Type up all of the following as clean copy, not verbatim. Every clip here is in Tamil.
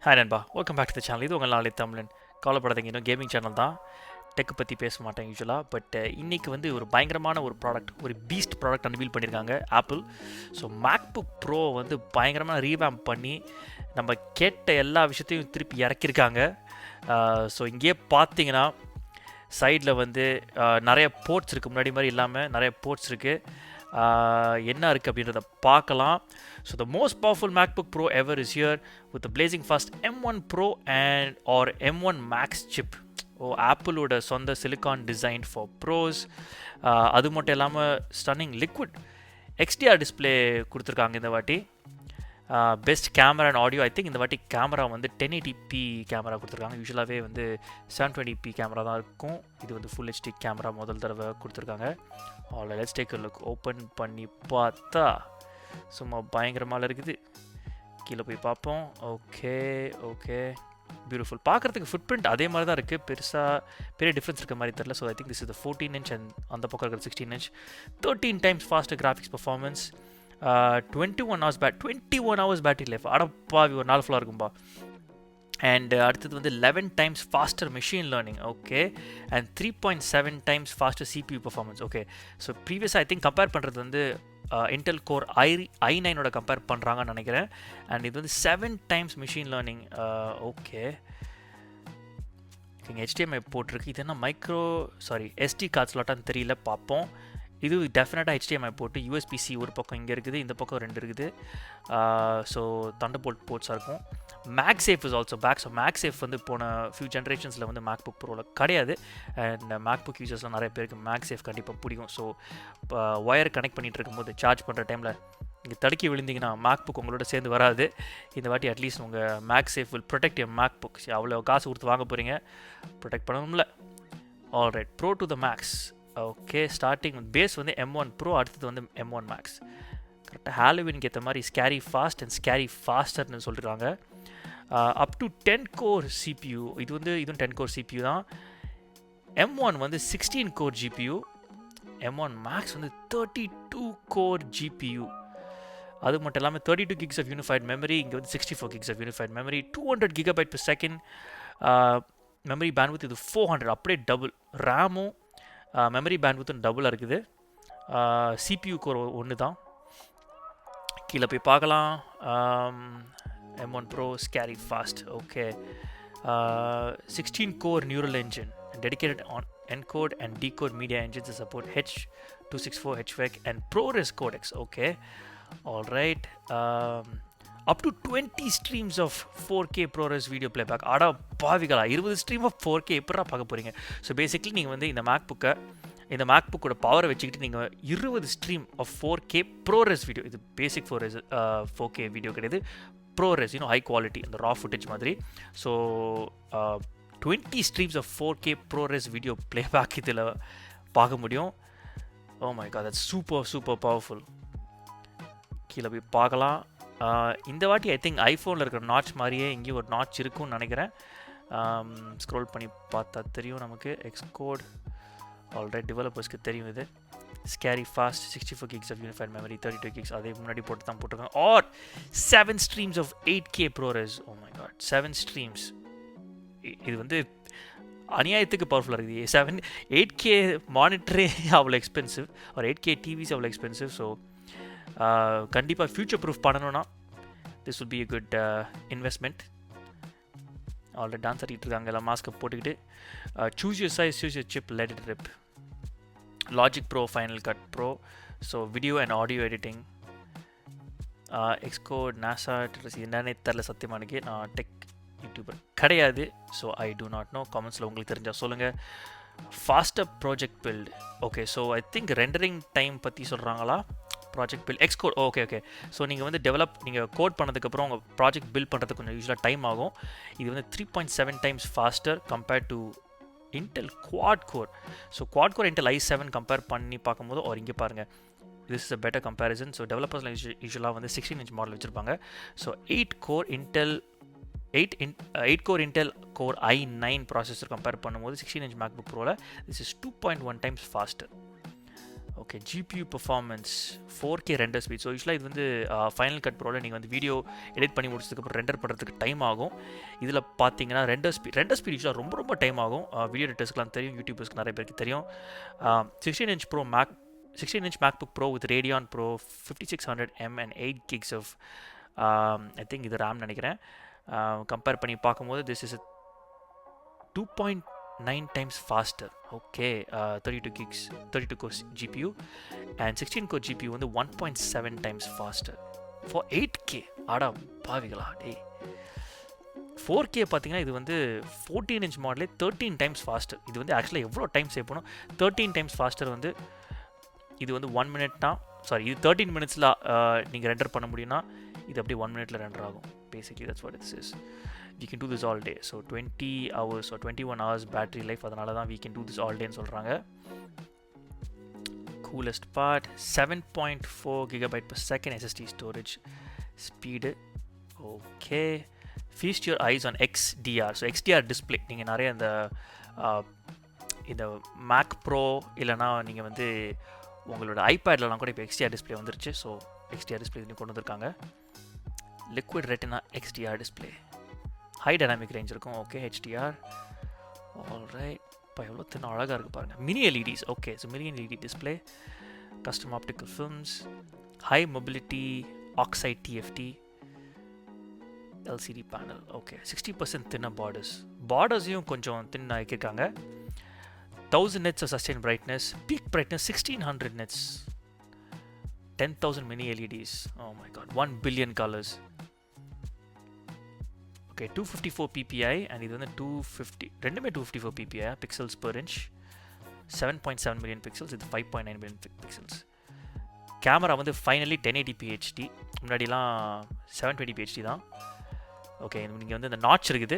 ஹாய் நண்பா, welcome back to the channel. இது உங்கள் நாளை தமிழன். கவலைப்படாதீங்க, இன்னும் கேமிங் சேனல் தான். டெக் பற்றி பேச மாட்டேன் யூஸ்வலாக. பட் இன்றைக்கி வந்து ஒரு பயங்கரமான ஒரு ப்ராடக்ட், ஒரு பீஸ்ட் ப்ராடக்ட் அன்வீல் பண்ணியிருக்காங்க ஆப்பிள். ஸோ மேக்புக் ப்ரோ வந்து பயங்கரமாக ரீவேம்ப் பண்ணி நம்ம கேட்ட எல்லா விஷயத்தையும் திருப்பி இறக்கியிருக்காங்க. ஸோ இங்கேயே பார்த்தீங்கன்னா சைடில் வந்து நிறைய போர்ட்ஸ் இருக்குது, முன்னாடி மாதிரி இல்லாமல் நிறைய போர்ட்ஸ் இருக்குது. என்ன இருக்குது அப்படின்றத பார்க்கலாம். So the most powerful MacBook Pro ever is here with the blazing fast M1 Pro and or M1 Max chip. ஆப்பிளோட சொந்த சிலிகான் டிசைன் ஃபார் ப்ரோஸ். அது மட்டும் இல்லாமல் ஸ்டன்னிங் லிக்விட் XDR டிஸ்பிளே கொடுத்துருக்காங்க இந்த வாட்டி. Best camera and audio. I think இந்த வாட்டி கேமரா வந்து 1080p கேமரா கொடுத்துருக்காங்க. யூஸ்வலாகவே வந்து 720p கேமரா தான் இருக்கும். இது வந்து ஃபுல் HD கேமரா முதல் தடவை கொடுத்துருக்காங்க. Let's take a look. Open பண்ணி பார்த்தா சும்மா பயங்கரமாக இருக்குது. கீழே போய் பார்ப்போம். Okay beautiful. பார்க்குறதுக்கு ஃபுட் பிரிண்ட் அதே மாதிரி தான் இருக்குது, பெரிய டிஃப்ரென்ஸ் இருக்க மாதிரி தெரியல. So I think this is 14 inch and அந்த பக்கம் இருக்கிற 16 inch. 13 times faster graphics performance. 21 hours battery life. அடப்பாவி, ஒரு நாள் ஃபுல்லாக இருக்கும்பா. அண்ட் அடுத்தது வந்து 11 times faster machine learning. Okay. And 3.7 times faster CPU performance. Okay. So ப்ரீவியஸாக ஐ திங்க் கம்பேர் பண்ணுறது வந்து இன்டெல் கோர் i9ஓட கம்பேர் பண்ணுறாங்கன்னு நினைக்கிறேன். அண்ட் இது வந்து 7 times machine learning. ஓகே. இங்கே HDMI போட்டிருக்கு. இது என்ன SD கார்ட் ஸ்லாட்டான்னு தெரியல, பார்ப்போம். இது டெஃபினட்டாக HDMI போட்டு USB-C ஒரு பக்கம் இங்கே இருக்குது, இந்த பக்கம் 2 இருக்குது. ஸோ தண்டர்போல்ட் போர்ட்ஸாக இருக்கும். MagSafe is also back. So MagSafe வந்து போன ஃபியூ ஜென்ரேஷன்ஸில் வந்து மேக்புக் ப்ரோவில் கிடையாது. அண்ட் மேக்புக் யூசர்ஸ்லாம் நிறைய பேருக்கு மேக்ஸேஃப் கண்டிப்பாக பிடிக்கும். ஸோ ஒயர் கனெக்ட் பண்ணிகிட்டு இருக்கும்போது சார்ஜ் பண்ணுற டைமில் இங்கே தடுக்கி விழுந்திங்கன்னா மேக்புக் உங்களோட சேர்ந்து வராது. இந்த வாட்டி அட்லீஸ்ட் உங்கள் MagSafe will protect your MacBook. அவ்வளோ காசு கொடுத்து வாங்க போகிறீங்க, ப்ரொடெக்ட் பண்ணணும்ல. Alright, pro to the Max. Okay. Starting base வந்து M1 Pro, அடுத்தது வந்து M1 Max. கரெக்டாக ஹாலோவினுக்கு ஏற்ற மாதிரி ஸ்கேரி ஃபாஸ்ட் அண்ட் ஸ்கேரி ஃபாஸ்டர்னு சொல்லியிருக்காங்க. Up to 10 core CPU. இதுவும் 10 core CPU தான். M1 வந்து 16 core GPU. M1 Max வந்து 32 core GPU. அது மட்டும் இல்லாமல் 32 gigs of unified memory. இங்கே வந்து 64 gigs of unified memory. 200 GB per second. Memory bandwidth இது 400, அப்படியே டபுள். ரேமும் மெமரி பேண்ட்வித்தும் டபுளாக இருக்குது. CPU கோர் ஒன்று தான். கீழே போய் பார்க்கலாம். M1 Pro scary fast. Okay. 16 core neural engine dedicated on encode and decode media engines to support H.264 HVAC and ProRes codecs. Okay, all right. Up to 20 streams of 4K ProRes video playback. அடா பாவிகளா, 20 stream of 4K எப்படா பார்க்க போகிறீங்க? ஸோ பேசிக்லி நீங்கள் வந்து இந்த மேக்புக்கோட பவரை வச்சுக்கிட்டு நீங்கள் 20 stream of 4K ProRes video. இது பேசிக் 4K வீடியோ கிடையாது, ProRes, ஹை குவாலிட்டி, அந்த ரா ஃபுட்டேஜ் மாதிரி. So 20 streams of 4K ProRes video playback இதில் பார்க்க முடியும். Oh my God, that's super powerful. கீழே போய் பார்க்கலாம். இந்த வாட்டி ஐ திங்க் ஐஃபோனில் இருக்கிற நாட்ச் மாதிரியே இங்கேயும் ஒரு நாட்ச் இருக்கும்னு நினைக்கிறேன். ஸ்க்ரோல் பண்ணி பார்த்தா தெரியும் நமக்கு. எக்ஸ்கோட் ஆல்ரைட், டெவலப்பர்ஸ்க்கு தெரியும் இது. Scary fast, 64 gigs of unified memory, 32 gigs. அதே முன்னாடி போட்டு தான் போட்டிருக்காங்க. Or 7 streams of 8K ProRes. Oh my God, 7 streams. இது வந்து அநியாயத்துக்கு பவர்ஃபுல்லாக இருக்குது. 8K மானிட்டரே அவ்வளோ எக்ஸ்பென்சிவ், ஒரு 8K டிவிஸ் அவ்வளோ எக்ஸ்பென்சிவ். ஸோ கண்டிப்பாக ஃபியூச்சர் ப்ரூஃப் பண்ணணும்னா this will be a good investment. Already dance ஆடிட்டு இருக்காங்க எல்லாம் மாஸ்க்கை போட்டுக்கிட்டு. Choose your size, choose your chip, let it rip. Logic Pro, Final Cut Pro. So video and audio editing. Xcode, NASA, என்னன்னே தெரில சத்தியமானுக்கு. நான் டெக் யூடியூபர் கிடையாது. So I do not know. காமெண்ட்ஸில் உங்களுக்கு தெரிஞ்சால் சொல்லுங்கள். Faster project build. Okay, so I think rendering time பற்றி சொல்கிறாங்களா? Project build Xcode. Okay. So நீங்கள் வந்து நீங்கள் கோட் பண்ணதுக்கப்புறம் உங்கள் ப்ராஜெக்ட் பில்ட் பண்ணுறதுக்கு கொஞ்சம் யூஸ்வலாக டைம் ஆகும். இது வந்து 3.7 times faster compared to Intel quad core. So quad core Intel i7 compare பண்ணி பார்க்கும்போது ஒரு இங்கே பாருங்கள், this is a better comparison. So டெவலப்பர்ஸ்லாம் யூஸ்வலாக வந்து 16 inch மாடல் வச்சுருப்பாங்க. So 8 core Intel Core i9 processor compare பண்ணும்போது 16 inch MacBook Proவில் this is 2.1 times faster. Okay, GPU performance 4K render speed. So யூஸ்வலாக இது வந்து ஃபைனல் கட் ப்ரோவில் நீங்கள் வந்து வீடியோ எடிட் பண்ணி முடிச்சதுக்கப்புறம் ரெண்டர் பண்ணுறதுக்கு டைம் ஆகும். இதில் பார்த்தீங்கன்னா ரெண்டர் ஸ்பீட் யூஸ்வலாக ரொம்ப ரொம்ப டைம் ஆகும். வீடியோ எடிட்டர்ஸ்க்குலாம் தெரியும், யூடியூபர்ஸ்க்கு நிறைய பேருக்கு தெரியும். 16-inch MacBook Pro with Radeon Pro 5600M and 8 gigs of I think இது RAM நினைக்கிறேன். கம்பேர் பண்ணி பார்க்கும்போது this is a 2.9 times faster. Okay, 32 core GPU and 16 core GPU வந்து 1.7 times faster for 8K. ஆடா பாவிகளா டே. 4K பார்த்தீங்கன்னா இது வந்து 14-inch மாடலே 13 times faster. இது வந்து ஆக்சுவலாக எவ்வளோ டைம் சேவ் பண்ணும். 13 times faster வந்து இது வந்து 1 minute இது 13 minutesல நீங்கள் ரெண்டர் பண்ண முடியும்னா இது அப்படியே 1 minuteல ரெண்டர் ஆகும். Basically that's what it is. We can do this all day. So 20 hours or 21 hours battery life. அதனால தான் we can do this all day ன்னு சொல்கிறாங்க. Coolest part, 7.4 gigabyte per second SSD storage speed. Okay. Feast your eyes on XDR. So XDR display. நீங்கள் நிறைய இந்த Mac Pro இல்லைனா நீங்கள் வந்து உங்களோட ஐபேட்லலாம் கூட இப்போ XDR டிஸ்பிளே வந்துருச்சு. ஸோ XDR டிஸ்பிளே கொண்டு வந்திருக்காங்க. Liquid retina XDR display, high dynamic range இருக்கும். Okay, HDR. ஆல்ரைட். இப்போ எவ்வளோ தின்ன அழகாக இருக்குது பாருங்கள். Mini LEDs. Okay, so mini LED display, custom optical films, high mobility oxide TFT, LCD panel. Okay, 60% thinner பார்டர்ஸையும் கொஞ்சம் தின்ன ஆக்கியிருக்காங்க. 1000 nits of sustained brightness, peak brightness 1600 nits, 10,000 mini LEDs. Oh my god, 1 billion colors. Okay, 254 ppi and இது வந்து 250 ரெண்டுமே 254 ppi pixels per inch, 7.7 million pixels. இது 5.9 million pixels. கேமரா வந்து ஃபைனலி 1080p HD. முன்னாடிலாம் 720p HD தான். ஓகே, நீங்கள் வந்து இந்த நாட்ச் இருக்குது.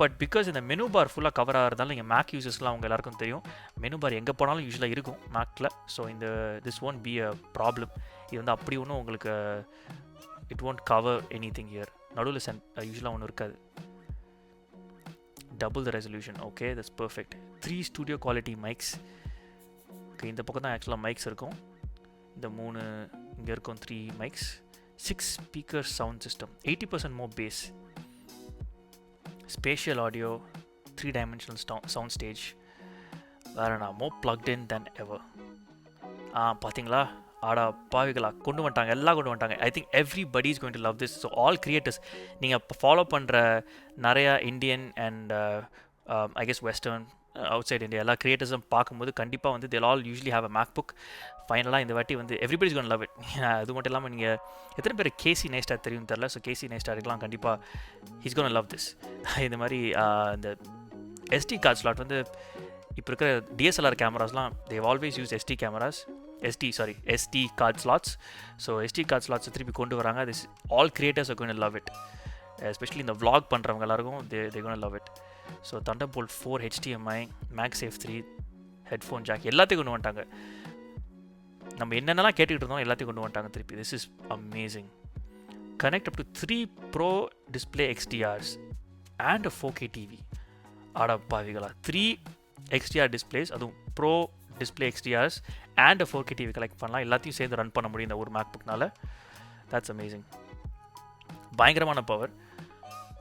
பட் பிகாஸ் இந்த மெனு பார் ஃபுல்லாக கவர் ஆகிறதால நீங்கள் மேக் யூசர்ஸ்லாம் அவங்க எல்லாருக்கும் தெரியும் மெனு பார் எங்கே போனாலும் யூஸ்வலாக இருக்கும் மேக்கில். ஸோ இந்த this won't be a problem. இது வந்து அப்படி ஒன்றும் உங்களுக்கு it won't cover any thing here. நடுவில் யூஸ்வலாக ஒன்றும் இருக்காது. Double the resolution. Okay, that's perfect. 3 studio quality mikes. Okay, இந்த பக்கம் தான் ஆக்சுவலாக மைக்ஸ் இருக்கும். இந்த 3 இங்கே இருக்கும் 3 mikes. 6 speaker sound system, 80% more bass. Spatial audio, 3-dimensional sound stage. வேறனா more plugged in than ever. பார்த்தீங்களா, ஆடா பாவிகளா, கொண்டு வந்துட்டாங்க, எல்லாம் கொண்டு வந்துட்டாங்க. I think everybody is going to love this. So all creators, நீங்கள் ஃபாலோ பண்ணுற நிறையா Indian and I guess western outside India எல்லா கிரியேட்டர்ஸும் பார்க்கும்போது கண்டிப்பாக வந்து they'll all usually have a MacBook. ஃபைனலாக இந்த வாட்டி வந்து everybody is gonna love it. அது மட்டும் இல்லாமல் நீங்கள் எத்தனை பேர் கேசி நைஸ்டார் தெரியும் தெரில. ஸோ கேசி நைஸ்டாருக்கெலாம் கண்டிப்பாக ஹீஸ் கோன் லவ் திஸ். இந்த மாதிரி இந்த SD கார்ட் ஸ்லாட் வந்து இப்போ இருக்கிற DSLR கேமராஸ்லாம் they always use SD card slots. So SD card ஸ்லாட்ஸை திருப்பி கொண்டு வராங்க. This all creators are going to love it. Especially இந்த vlog பண்ணுறவங்க எல்லாருக்கும் they going to love it. So Thunderbolt 4 HDMI, MagSafe 3, headphone jack எல்லாத்தையும் கொண்டு வந்துட்டாங்க. நம்ம என்னென்னலாம் கேட்டுக்கிட்டு இருந்தோம் எல்லாத்தையும் கொண்டு வந்துட்டாங்க திருப்பி. This is amazing. Connect up to 3 Pro display XDRs and a 4K TV. ஆடா பாவிகளா, 3 XDR டிஸ்பிளேஸ், அதுவும் pro display XDRs and a 4K TV collect பண்ணலாம். எல்லாத்தையும் சேர்ந்து ரன் பண்ண முடியும் இந்த ஒரு மேக்புக்னால. That's amazing. பயங்கரமான power.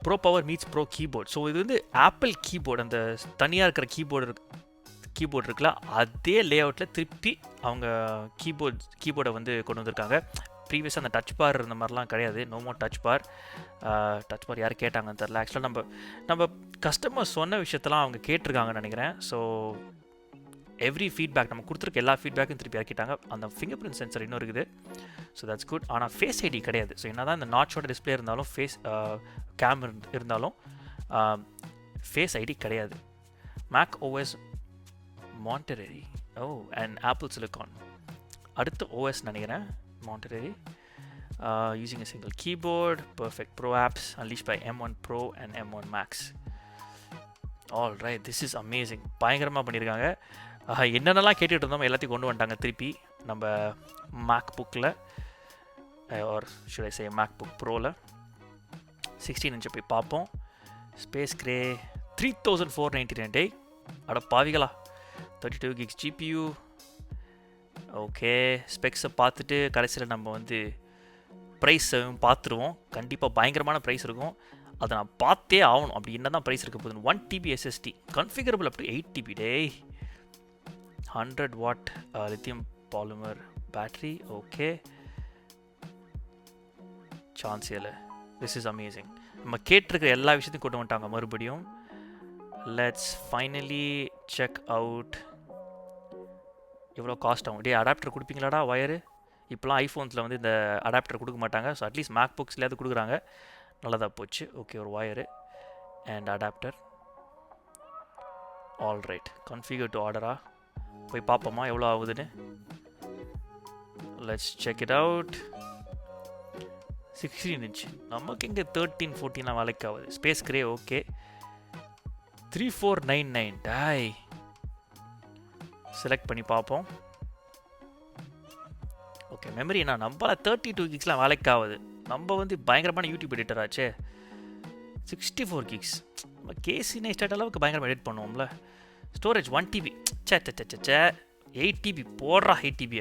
Pro power meets pro keyboard. So இது வந்து ஆப்பிள் கீபோர்டு, அந்த தனியாக இருக்கிற கீபோர்டு இருக்குல்ல, அதே லே அவுட்டில் திருப்பி அவங்க கீபோர்டை வந்து கொண்டு வந்திருக்காங்க. ப்ரீவியஸாக அந்த டச் பார் இந்த மாதிரிலாம் கிடையாது. நோ மோர் டச் பார் யார் கேட்டாங்கன்னு தெரில. ஆக்சுவலாக நம்ம கஸ்டமர் சொன்ன விஷயத்தெல்லாம் அவங்க கேட்டிருக்காங்கன்னு நினைக்கிறேன். ஸோ எவ்ரி ஃபீட்பேக் நம்ம கொடுத்துருக்க எல்லா ஃபீட்பேக்கும் திருப்பி இறக்கிட்டாங்க. அந்த ஃபிங்கர் பிரிண்ட் சென்சர் இன்னும் இருக்குது. So that's good. ஆனால் ஃபேஸ் ஐடி கிடையாது. ஸோ என்ன தான் இந்த நாட்சோட டிஸ்பிளே இருந்தாலும் கேமரா இருந்தாலும் ஃபேஸ் ஐடி கிடையாது. Mac OS Monterey and Apple silicon அடுத்த OS நினைக்கிறேன். Monterey using a single keyboard, perfect pro apps unleashed by M1 Pro and M1 Max. All right, this is amazing. பயங்கரமாக பண்ணியிருக்காங்க. என்னென்னலாம் கேட்டுட்டு இருந்தோம் எல்லாத்தையும் கொண்டு வந்துட்டாங்க திருப்பி நம்ம மேக்புக்கில், or should I say MacBook Proவில். 16 போய் பார்ப்போம். ஸ்பேஸ் கிரே 3499 டே. அட பாவிகளா, 32 gigs GPU. ஓகே, ஸ்பெக்ஸை பார்த்துட்டு கடைசியில் நம்ம வந்து ப்ரைஸையும் பார்த்துருவோம். கண்டிப்பாக பயங்கரமான ப்ரைஸ் இருக்கும், அதை நான் பார்த்தே ஆகணும். அப்படி என்ன தான் ப்ரைஸ் இருக்க போகுது. 1 TB SSD configurable up to 8 TB டே. 100 watt lithium polymer battery. Okay, சான்சியல். This is amazing. நம்ம கேட்டிருக்கிற எல்லா விஷயத்தையும் கொண்டு வந்துட்டாங்க மறுபடியும். லெட்ஸ் ஃபைனலி செக் அவுட் எவ்வளோ காஸ்ட் ஆகும். டே, அடாப்டர் கொடுப்பீங்களாடா ஒயரு? இப்போலாம் ஐஃபோன்ஸில் வந்து இந்த அடாப்டர் கொடுக்க மாட்டாங்க. ஸோ அட்லீஸ்ட் மேக்புக்ஸ்லேயாவது கொடுக்குறாங்க. நல்லதாக போச்சு. ஓகே, ஒரு wire and adapter. All right, configure to ஆர்டரா? போய் பார்ப்போமா எவ்வளோ ஆகுதுன்னு. Let's check it out. 16 inch. நமக்கு இங்கே 13, 14 வேலைக்கு ஆகுது. Space grey. ஓகே, 3499. டாய், செலக்ட் பண்ணி பார்ப்போம். ஓகே, மெமரி என்ன நம்மளால் 32 gigs வேலைக்கு ஆகுது. நம்ம வந்து பயங்கரமான யூடியூப் எடிட்டர் ஆச்சே. 64 gigs நம்ம கேசி நைஸ்டாட் அளவுக்கு பயங்கரமாக எடிட் பண்ணுவோம்ல. Storage 1 TB. சே 8 TB போடுறா. 8 TB.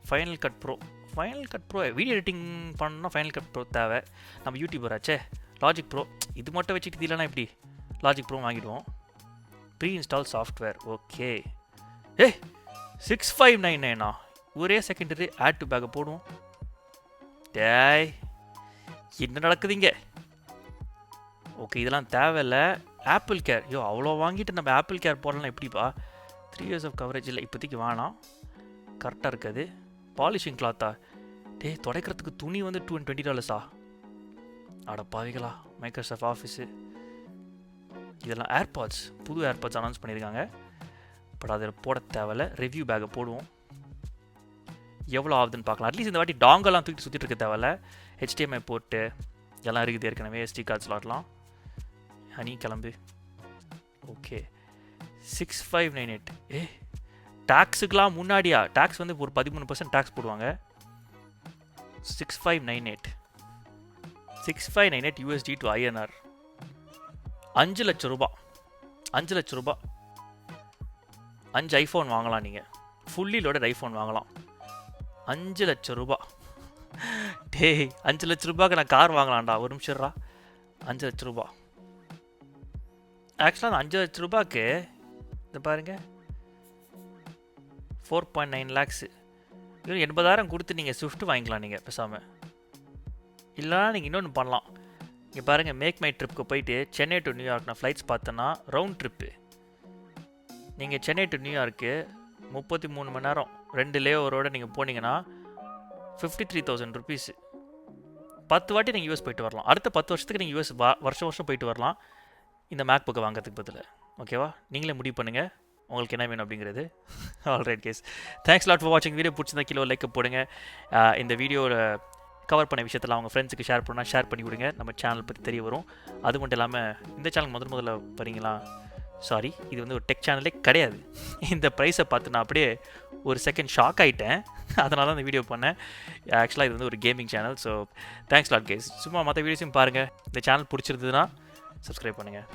Final Cut bro. Final Cut bro video editing பண்ணணும்னா ஃபைனல் கட் ப்ரோ தேவை. நம்ம யூடியூபர் ஆச்சே. லாஜிக் ப்ரோ இது மட்டும் வச்சுக்கிட்டு இல்லைனா இப்படி லாஜிக் ப்ரோ வாங்கிடுவோம். Pre install software. ஓகே, 6599 ஒரே செகண்டரி ஆட் டு பேக்கை போடுவோம். டேய், என்ன நடக்குதுங்க? ஓகே, இதெல்லாம் தேவையில்லை. Apple care. அவ்வளோ வாங்கிட்டு நம்ம ஆப்பிள் கேர் போடலாம் எப்படிப்பா? 3 years ஆஃப் கவரேஜ் இல்லை இப்போதைக்கு வேணாம். கரெக்டாக இருக்காது. பாலிஷிங் கிளாத்தா? டே, துடைக்கிறதுக்கு துணி வந்து $220. அட பாவிகளா. Microsoft office. இதெல்லாம் ஏர்பாட்ஸ். புது ஏர்பாட்ஸ் அனௌன்ஸ் பண்ணியிருக்காங்க. பட் அதில் போட தேவையில்ல. ரிவ்யூ பேக்கை போடுவோம். எவ்வளோ ஆகுதுன்னு பார்க்கலாம். அட்லீஸ்ட் இந்த வாட்டி டாங்கெல்லாம் தூக்கிட்டு சுற்றிட்டு இருக்க தேவையில்ல. HDMI போட்டு எல்லாம் இருக்குது ஏற்கனவே. SD கார்டு ஸ்லாட்லாம். ஹனி கிளம்பு. ஓகே, 6598. டேக்ஸுக்கெலாம் முன்னாடியா? டேக்ஸ் வந்து ஒரு 13% டேக்ஸ் போடுவாங்க. 6598 USD டு INR. 5 லட்சம் ரூபா. 5 லட்சம் ரூபா 5 ஐஃபோன் வாங்கலாம். நீங்கள் ஃபுல்லி லோடட் ஐஃபோன் வாங்கலாம். 5 லட்சம் ரூபா. டே, 5 லட்ச ரூபாய்க்கு நான் கார் வாங்கலாம்டா. ஒரு நிமிஷம்ரா. 5 லட்ச ரூபா. ஆக்சுவலாக அந்த 5 லட்ச ரூபாய்க்கு இந்த பாருங்க 4.9 lakhs. 80,000 கொடுத்து நீங்கள் ஸ்விஃப்ட் வாங்கிக்கலாம். நீங்கள் பேசாமல் இல்லைனா நீங்கள் இன்னொன்று பண்ணலாம். இங்கே பாருங்கள், மேக் மை ட்ரிப்புக்கு போயிட்டு சென்னை டு நியூயார்க் நான் ஃப்ளைட்ஸ் பார்த்தேன்னா ரவுண்ட் ட்ரிப்பு. நீங்கள் சென்னை டு நியூயார்க்கு 33 மணி நேரம் 2 லேஓவரோடு நீங்கள் போனீங்கன்னா 53,000 rupees. 10 வாட்டி நீங்கள் யூஎஸ் போயிட்டு வரலாம். அடுத்த 10 வருஷத்துக்கு நீங்கள் யூஎஸ் வருஷம் போயிட்டு வரலாம் இந்த மேக்புக்கை வாங்கிறதுக்கு பதில். ஓகேவா? நீங்களே முடிவு பண்ணுங்கள் உங்களுக்கு என்ன வேணும் அப்படிங்கிறது. Alright case, thanks lot for வாட்சிங். வீடியோ பிடிச்சிருந்தா கிலோ லைக் போடுங்க. இந்த வீடியோவில் கவர் பண்ண விஷயத்தில் அவங்க ஃப்ரெண்ட்ஸுக்கு ஷேர் பண்ணால் ஷேர் பண்ணி விடுங்க. நம்ம சேனல் பற்றி தெரிய வரும். அது மட்டும் இல்லாமல் இந்த சேனல் முதல்ல வரீங்களா? சாரி, இது வந்து ஒரு டெக் சேனலே கிடையாது. இந்த ப்ரைஸை பார்த்து நான் அப்படியே ஒரு செகண்ட் ஷாக் ஆகிட்டேன். அதனால தான் இந்த வீடியோ பண்ணேன். ஆக்சுவலாக இது வந்து ஒரு gaming channel. So thanks lot guys. சும்மா மற்ற வீடியோஸையும் பாருங்கள். இந்த சேனல் பிடிச்சிருந்ததுன்னா சப்ஸ்கிரைப் பண்ணுங்கள்.